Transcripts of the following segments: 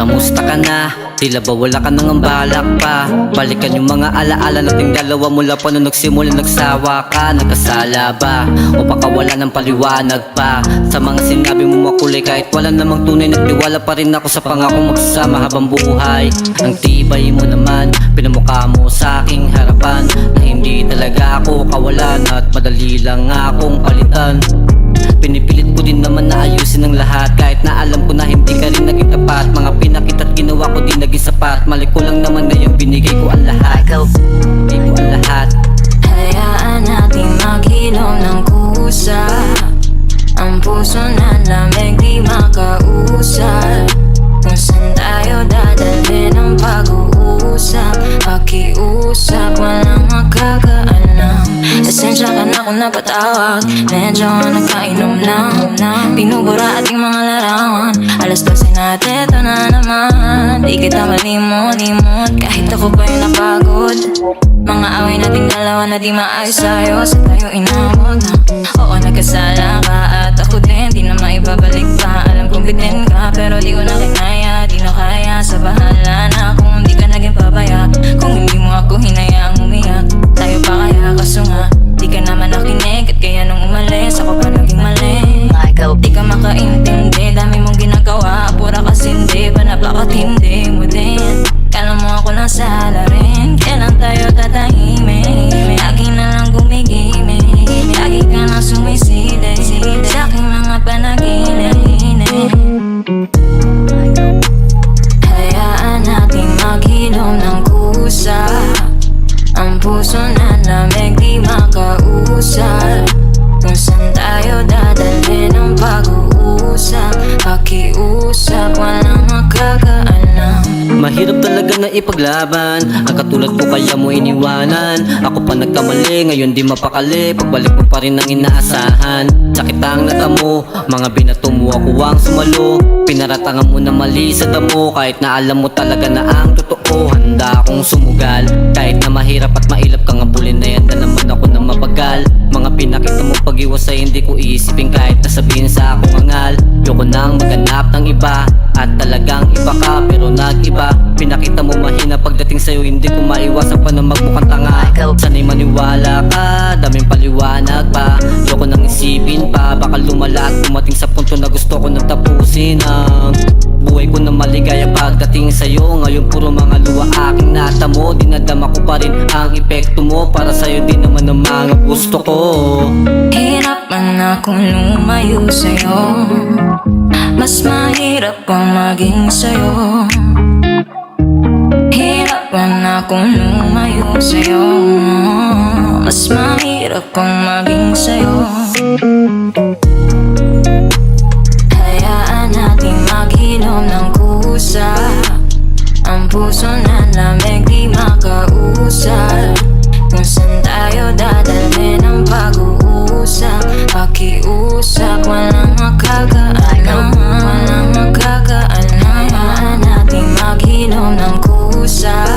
Kamusta ka na? Tila ba wala ka nang balak pa? Balikan yung mga alaala nating dalawa mula pa nung nagsimula nagsawa ka. Nagkasala ba? O baka wala ng paliwanag pa sa mga sinabi mo makulay? Kahit wala namang tunay, nagtiwala pa rin ako sa pangako magsasama habang buhay. Ang tibay mo naman, pinamukha mo sa aking harapan na hindi talaga ako kawalan at madali lang akong palitan. Pinipilit ko din naman na ayusin ang lahat, kahit na alam ko na hindi ka rin naging tapat. Mga pinakita't ginawa ko di naging sapat. Mali ko lang naman na yung binigay ko ang lahat. Binigay ko ang lahat. Hayaan natin maghilom ng kusa. Ang puso na lamig di makausap. Kung saan tayo dadalhin ang pag-uusap. Pakiusap, walang makakaalam. Esensya ka na kung napatawag. Medyo nagkainom lang. Pinubura ating mga larawan. Alas 12 natin, ito na naman. Di kita malimot. Kahit ako ba'y napagod. Mga away nating dalawa na di maayos sa'yo. Sa tayo inabot. Oo, nagkasala ka at ako din. Di na maibabalik pa. Alam kong bitin ka pero di ko na kinaya. Di na kaya, sa bahala na kung di ka naging pabaya. Kung hindi mo ako hinayaang umiyak, tayo pa kaya kaso nga di ka naman nakinig. At kaya nung umalis ako pa naging mali. Di ka makaintindi, dami mong ginagawa. Pura kasindi, pa napakatindi mo din. Kala mo ako nasala rin. Kailan tayo tatahimik? Lagi na lang gumigimik. Lagi ka na sumisili sa aking mga panaginip. Hayaan natin maghilom ng kusa. Ang puso na lamig di makausap. Kung saan tayo dadalhin ang pag-uusap. Pakiusap, walang makakaalam. Mahirap talaga na ipaglaban ang katulad ko, kaya mo iniwanan. Ako pa nagkamali, ngayon di mapakali. Pagbalik mo pa rin ang inaasahan. Sakit ang natamo, mga binato mo ako ang sumalo. Pinaratangan mo na mali sa damo. Kahit na alam mo talaga na ang totoo, handa akong sumugal. Kahit na mahirap at mailap kang abulin, na yan na naman ako na mabagal. Mga pinakita mo pag-iwas ay hindi ko iisipin. Kahit nasabihin sa akong angal, yoko nang maghanap ng iba. At talagang iba ka pero nag-iba. Pinakita mo mahina pagdating sa'yo, hindi ko maiwasan pa na magmukhang tanga. Sana'y maniwala ka, daming paliwanag pa. Yoko nang isipin pa, baka lumala at dumating sa punto na gusto ko nang tapusin ang buhay ko na maligaya pagdating sa'yo. Ngayon puro mga luwa aking natamo. Dinadama ko pa rin ang epekto mo. Para sa'yo din naman ang mga gusto ko. Hirap man akong lumayo sa'yo. Mas mahirap pang maging sa'yo. Hirap man akong lumayo sa'yo. Mas mahirap pang maging sa'yo. Hayaan natin maghilom ng kusa. Ang puso na lamig di makausap. Kung saan tayo dadalhin ang pag-uusap. Pakiusap, walang makakaalam. Walang makakaalam. Hayaan natin maghilom ng kusa.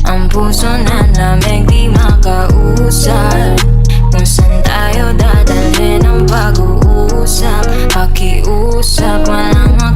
Ang puso na lamig di makausap. Kung saan tayo dadalhin ang pag-uusap. Pakiusap, walang makakaalam.